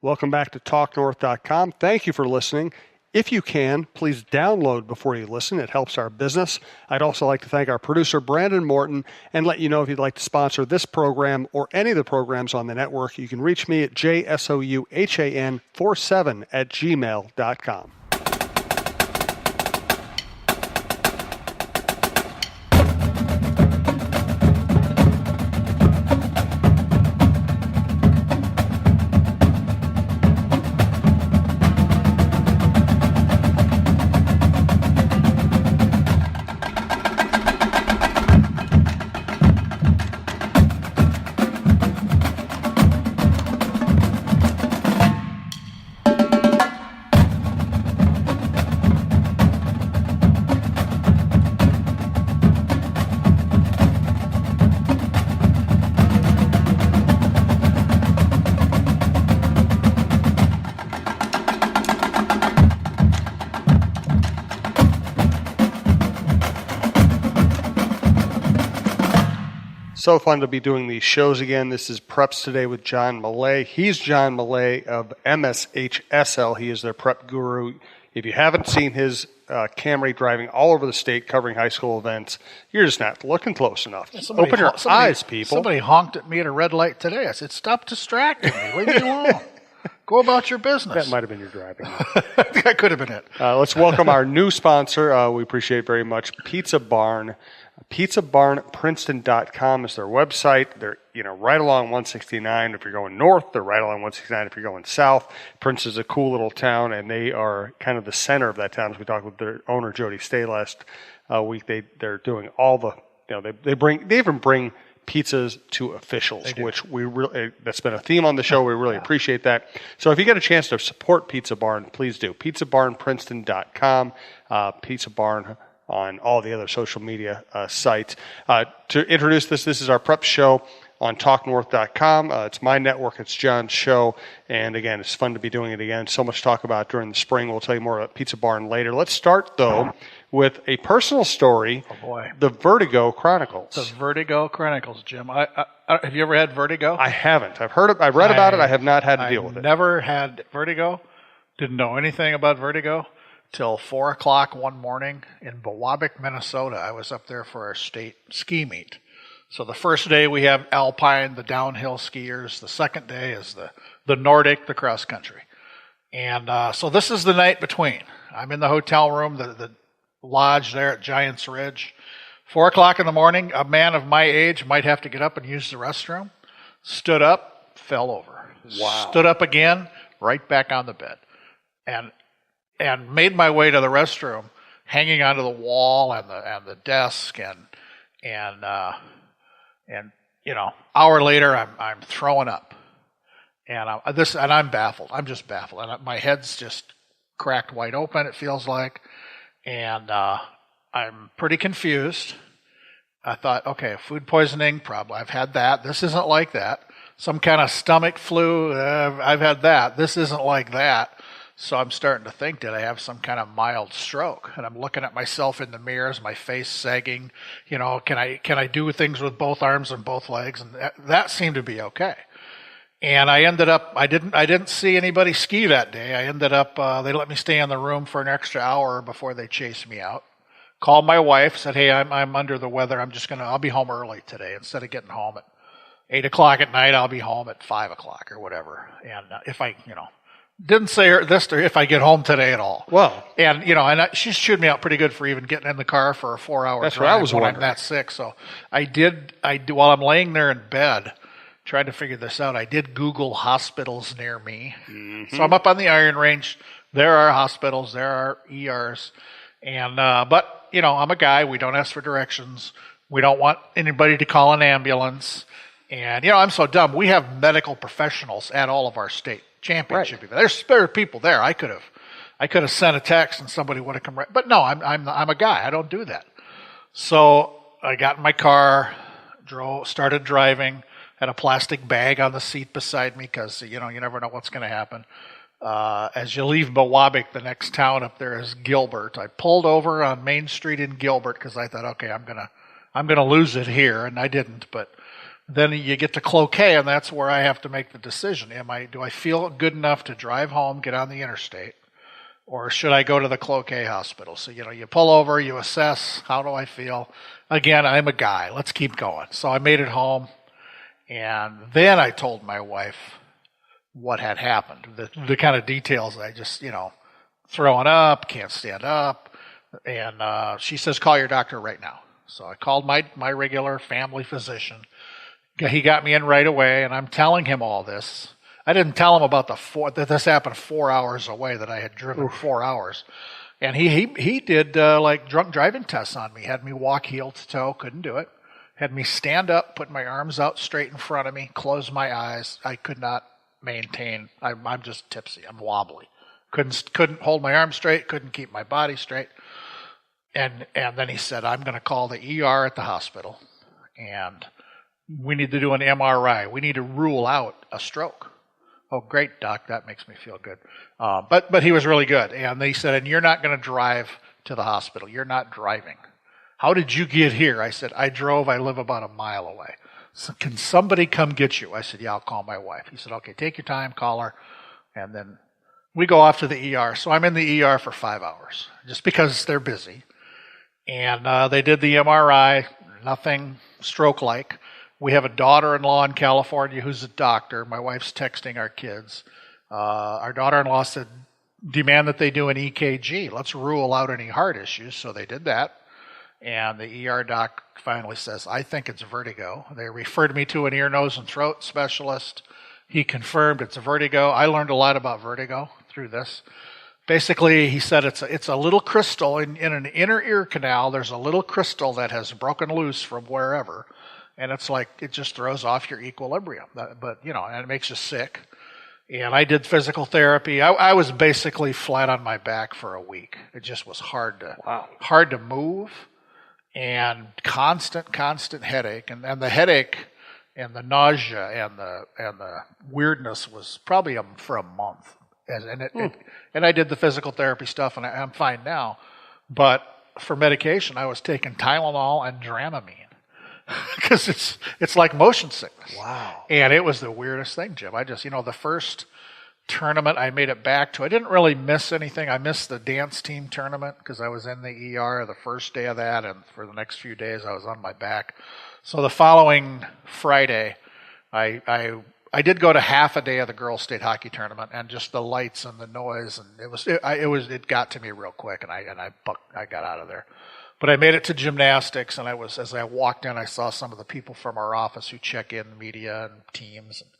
Welcome back to TalkNorth.com. Thank you for listening. If you can, please download before you listen. It helps our business. I'd also like to thank our producer, Brandon Morton, and let you know if you'd like to sponsor this program or any of the programs on the network, you can reach me at jsouhan47@gmail.com. So fun to be doing these shows again. This is Preps Today with John Millea. He's John Millea of MSHSL. He is their prep guru. If you haven't seen his Camry driving all over the state covering high school events, you're just not looking close enough. Open your eyes, people. Somebody honked at me at a red light today. I said, stop distracting me. Leave me alone. Go about your business. That might have been your driving. That could have been it. Let's welcome our new sponsor. We appreciate very much Pizza Barn. PizzaBarnPrinceton.com is their website. They're right along 169. If you're going north, they're right along 169. If you're going south, Princeton is a cool little town, and they are kind of the center of that town. As we talked with their owner Jody Stay last week, they're doing all the they even bring pizzas to officials, which that's been a theme on the show. We really appreciate that. So if you get a chance to support Pizza Barn, please do. PizzaBarnPrinceton.com. Pizza Barn on all the other social media sites. To introduce this is our prep show on TalkNorth.com. It's my network. It's John's show. And again, it's fun to be doing it again. So much to talk about during the spring. We'll tell you more about Pizza Barn later. Let's start, though, with a personal story. Oh, boy. The Vertigo Chronicles. The Vertigo Chronicles, Jim. Have you ever had vertigo? I haven't. I've read about it. I have not had to deal with it. Never had vertigo. Didn't know anything about vertigo till 4 o'clock one morning in Wabasso, Minnesota. I was up there for our state ski meet. So the first day we have alpine, the downhill skiers. The second day is the Nordic, the cross country. And so this is the night between. I'm in the hotel room, the lodge there at Giants Ridge. 4 o'clock in the morning, a man of my age might have to get up and use the restroom. Stood up, fell over. Wow. Stood up again, right back on the bed. And made my way to the restroom, hanging onto the wall and the desk, and hour later I'm throwing up, and I'm baffled. I'm just baffled, and my head's just cracked wide open. It feels like, and I'm pretty confused. I thought, okay, food poisoning, probably. I've had that. This isn't like that. Some kind of stomach flu. I've had that. This isn't like that. So I'm starting to think, did I have some kind of mild stroke? And I'm looking at myself in the mirrors, my face sagging. Can I do things with both arms and both legs? And that seemed to be okay. And I ended up, I didn't see anybody ski that day. I ended up, they let me stay in the room for an extra hour before they chased me out. Called my wife, said, hey, I'm under the weather. I'll be home early today. Instead of getting home at 8 o'clock at night, I'll be home at 5 o'clock or whatever. And if I, didn't say this to her, if I get home today at all. Well, and she chewed me out pretty good for even getting in the car for a 4-hour that's drive what I was when wondering. I'm that sick. So I did while I'm laying there in bed trying to figure this out. I did Google hospitals near me. Mm-hmm. So I'm up on the Iron Range. There are hospitals. There are ERs. And but I'm a guy. We don't ask for directions. We don't want anybody to call an ambulance. And I'm so dumb. We have medical professionals at all of our state championship events. There are people there. I could have sent a text and somebody would have come right. But no, I'm a guy. I don't do that. So I got in my car, started driving, had a plastic bag on the seat beside me because you never know what's going to happen. As you leave Wabasso, the next town up there is Gilbert. I pulled over on Main Street in Gilbert because I thought, okay, I'm gonna lose it here, and I didn't. But then you get to Cloquet, and that's where I have to make the decision. Do I feel good enough to drive home, get on the interstate, or should I go to the Cloquet hospital? So, you pull over, you assess, how do I feel? Again, I'm a guy. Let's keep going. So I made it home, and then I told my wife what had happened, the kind of details. I just, throwing up, can't stand up. And she says, call your doctor right now. So I called my regular family physician. He got me in right away, and I'm telling him all this. I didn't tell him about that this happened 4 hours away, that I had driven 4 hours. And he did like drunk driving tests on me, had me walk heel to toe, couldn't do it. Had me stand up, put my arms out straight in front of me, close my eyes. I could not maintain. I'm just tipsy. I'm wobbly. Couldn't hold my arms straight, couldn't keep my body straight. And then he said, I'm going to call the ER at the hospital, and we need to do an MRI. We need to rule out a stroke. Oh, great, doc. That makes me feel good. But he was really good. And they said, and you're not going to drive to the hospital. You're not driving. How did you get here? I said, I drove. I live about a mile away. So can somebody come get you? I said, yeah, I'll call my wife. He said, okay, take your time, call her. And then we go off to the ER. So I'm in the ER for 5 hours just because they're busy. And they did the MRI, nothing stroke-like. We have a daughter-in-law in California who's a doctor. My wife's texting our kids. Our daughter-in-law said, demand that they do an EKG. Let's rule out any heart issues. So they did that. And the ER doc finally says, I think it's vertigo. They referred me to an ear, nose, and throat specialist. He confirmed it's vertigo. I learned a lot about vertigo through this. Basically, he said it's a little crystal in an inner ear canal. There's a little crystal that has broken loose from wherever, and it's like it just throws off your equilibrium. But and it makes you sick. And I did physical therapy. I was basically flat on my back for a week. It just was hard to move, and constant headache, and the headache and the nausea and the weirdness was probably for a month. And I did the physical therapy stuff, and I'm fine now. But for medication, I was taking Tylenol and Dramamine because it's like motion sickness. Wow. And it was the weirdest thing, Jim. I just, the first tournament I made it back to, I didn't really miss anything. I missed the dance team tournament because I was in the ER the first day of that, and for the next few days I was on my back. So the following Friday, I did go to half a day of the girls' state hockey tournament, and just the lights and the noise, and it got to me real quick, and I got out of there. But I made it to gymnastics, and as I walked in, I saw some of the people from our office who check in, media and teams, and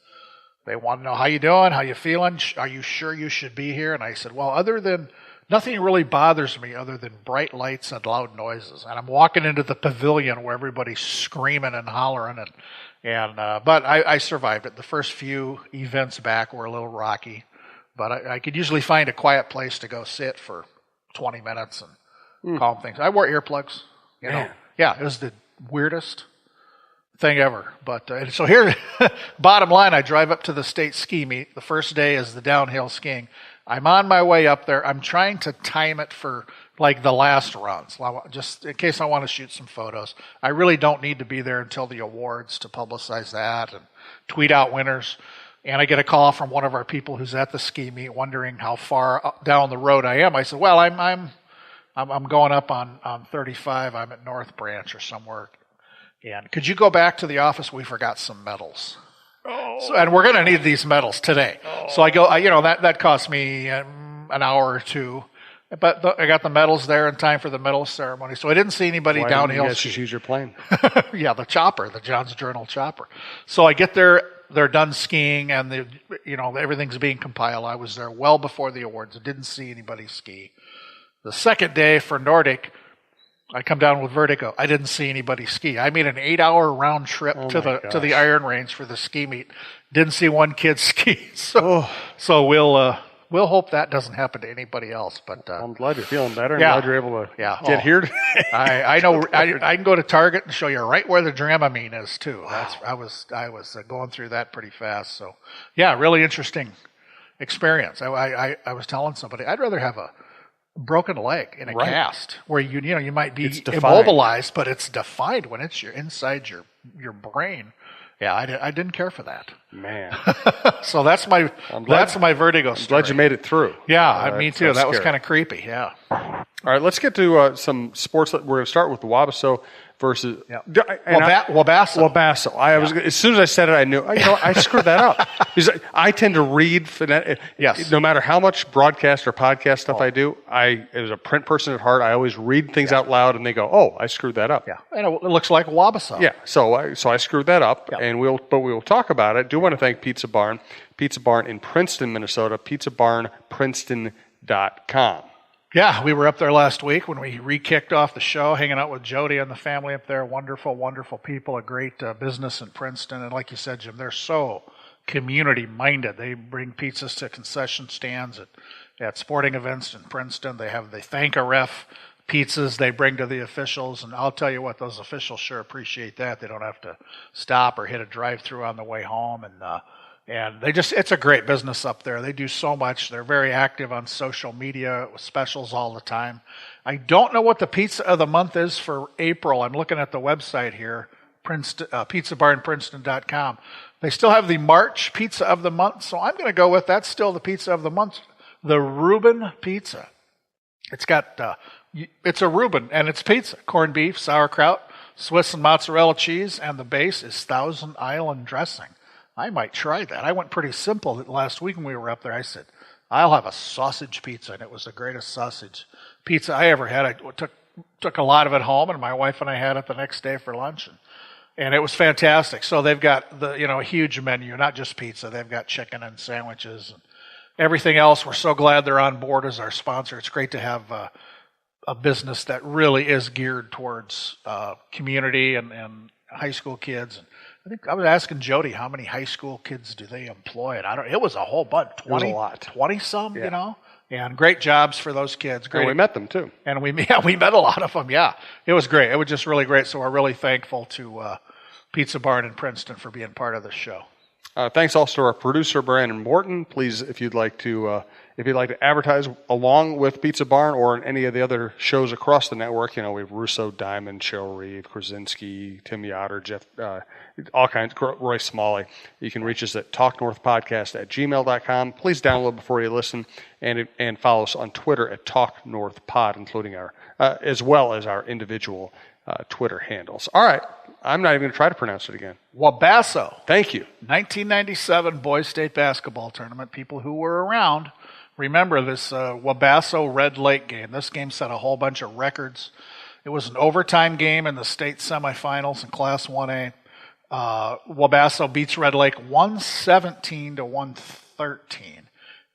they want to know how you doing, how you feeling, are you sure you should be here? And I said, well, nothing really bothers me other than bright lights and loud noises. And I'm walking into the pavilion where everybody's screaming and hollering, but I survived it. The first few events back were a little rocky, but I could usually find a quiet place to go sit for 20 minutes and calm things. I wore earplugs, Yeah, it was the weirdest thing ever. But so here, bottom line, I drive up to the state ski meet. The first day is the downhill skiing. I'm on my way up there. I'm trying to time it for like the last runs, just in case I want to shoot some photos. I really don't need to be there until the awards to publicize that and tweet out winners. And I get a call from one of our people who's at the ski meet wondering how far down the road I am. I said, well, I'm going up on 35. I'm at North Branch or somewhere. And could you go back to the office? We forgot some medals. Oh. And we're going to need these medals today. Oh. So I go, that cost me an hour or two. But I got the medals there in time for the medal ceremony. So I didn't see anybody downhill. Why didn't you just use your plane? Yeah, the chopper, the John's Journal chopper. So I get there, they're done skiing, and everything's being compiled. I was there well before the awards. I didn't see anybody ski. The second day for Nordic, I come down with vertigo. I didn't see anybody ski. I made an 8-hour round trip to the Iron Range for the ski meet. Didn't see one kid ski. So we'll hope that doesn't happen to anybody else. But I'm glad you're feeling better. I'm glad you're able to get here today. I know I can go to Target and show you right where the Dramamine is too. Wow. I was going through that pretty fast. So yeah, really interesting experience. I was telling somebody I'd rather have a broken leg in a cast where you might be immobilized, but it's defined when it's inside your brain. Yeah, I didn't care for that. Man. So that's my Vertigo story. Glad you made it through. Yeah, me too. That was scary. kind of creepy. Yeah. All right, let's get to some sports. We're going to start with the Wabasso versus Wabasso. Wabasso. As soon as I said it, I knew. I screwed that up. Because I tend to read. Yes. No matter how much broadcast or podcast stuff I do, as a print person at heart, I always read things out loud, and they go, "Oh, I screwed that up." Yeah, and it looks like Wabasso. Yeah. So I screwed that up, and we'll talk about it. Do want to thank Pizza Barn in Princeton, Minnesota. PizzaBarnPrinceton.com. Yeah, we were up there last week when we re-kicked off the show, hanging out with Jody and the family up there. Wonderful, wonderful people, a great business in Princeton. And like you said, Jim, they're so community-minded. They bring pizzas to concession stands at sporting events in Princeton. They thank a ref pizzas they bring to the officials. And I'll tell you what, those officials sure appreciate that. They don't have to stop or hit a drive-through on the way home. And it's a great business up there. They do so much. They're very active on social media with specials all the time. I don't know what the pizza of the month is for April. I'm looking at the website here, PizzaBarnPrinceton.com. They still have the March pizza of the month, so I'm going to go with that's still the pizza of the month, the Reuben pizza. It's a Reuben, and it's pizza. Corned beef, sauerkraut, Swiss and mozzarella cheese, and the base is Thousand Island dressing. I might try that. I went pretty simple last week when we were up there. I said, I'll have a sausage pizza, and it was the greatest sausage pizza I ever had. I took a lot of it home, and my wife and I had it the next day for lunch, and it was fantastic. So they've got a huge menu, not just pizza. They've got chicken and sandwiches and everything else. We're so glad they're on board as our sponsor. It's great to have a business that really is geared towards community and high school kids. And I think I was asking Jody how many high school kids do they employ, and it was a whole bunch, 20, it was a lot. 20 some, and great jobs for those kids. Great. And we met them too. And we met a lot of them. Yeah, it was great. It was just really great. So we're really thankful to Pizza Barn in Princeton for being part of the show. Thanks also to our producer Brandon Morton. Please, if you'd like to advertise along with Pizza Barn or in any of the other shows across the network, we have Russo, Diamond, Cheryl Reeve, Krasinski, Tim Yoder, Jeff, all kinds, Roy Smalley. You can reach us at talknorthpodcast@gmail.com. Please download before you listen, and follow us on Twitter at talknorthpod, including our as well as our individual Twitter handles. All right. I'm not even going to try to pronounce it again. Wabasso. Thank you. 1997 Boys State Basketball Tournament. People who were around remember this Wabasso Red Lake game. This game set a whole bunch of records. It was an overtime game in the state semifinals in Class 1A. Wabasso beats Red Lake 117-113.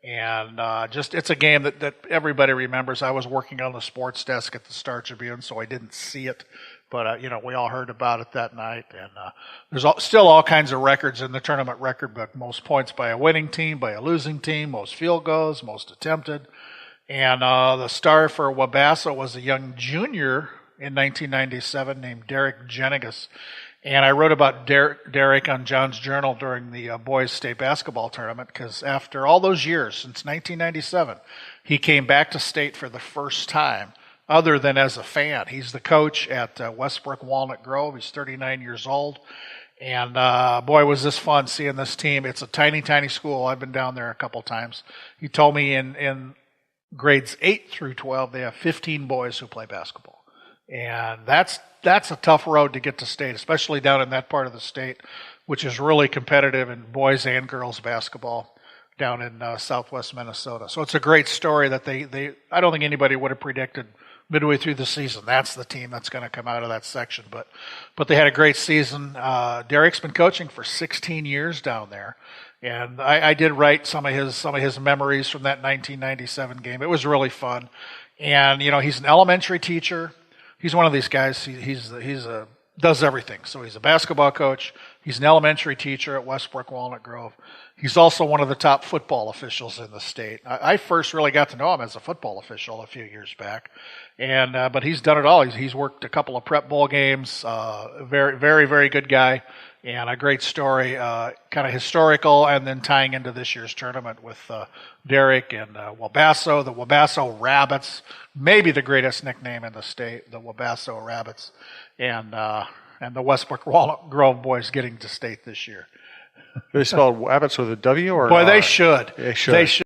And it's a game that everybody remembers. I was working on the sports desk at the Star Tribune, so I didn't see it. But, we all heard about it that night. And there's still all kinds of records in the tournament record book. Most points by a winning team, by a losing team, most field goals, most attempted. And the star for Wabasso was a young junior in 1997 named Derek Jenigas. And I wrote about Derek on John's Journal during the Boys State Basketball Tournament because after all those years, since 1997, he came back to state for the first time other than as a fan. He's the coach at Westbrook Walnut Grove. He's 39 years old. And, boy, was this fun seeing this team. It's a tiny, tiny school. I've been down there a couple times. He told me in grades 8 through 12, they have 15 boys who play basketball. And that's a tough road to get to state, especially down in that part of the state, which is really competitive in boys and girls basketball down in southwest Minnesota. So it's a great story that they I don't think anybody would have predicted midway through the season that's the team that's going to come out of that section. But they had a great season. Derek's been coaching for 16 years down there. And I did write some of his memories from that 1997 game. It was really fun. And, he's an elementary teacher. He's one of these guys. He's does everything. So he's a basketball coach. He's an elementary teacher at Westbrook Walnut Grove. He's also one of the top football officials in the state. I first really got to know him as a football official a few years back, but he's done it all. He's worked a couple of prep bowl games. Very, very, very good guy, and a great story. Kind of historical, and then tying into this year's tournament with Derek and Wabasso, the Wabasso Rabbits, maybe the greatest nickname in the state, the Wabasso Rabbits, and And the Westbrook Walnut Grove boys getting to state this year. They spelled Wabasso with a W or Boy, an they R? should. They should. They should.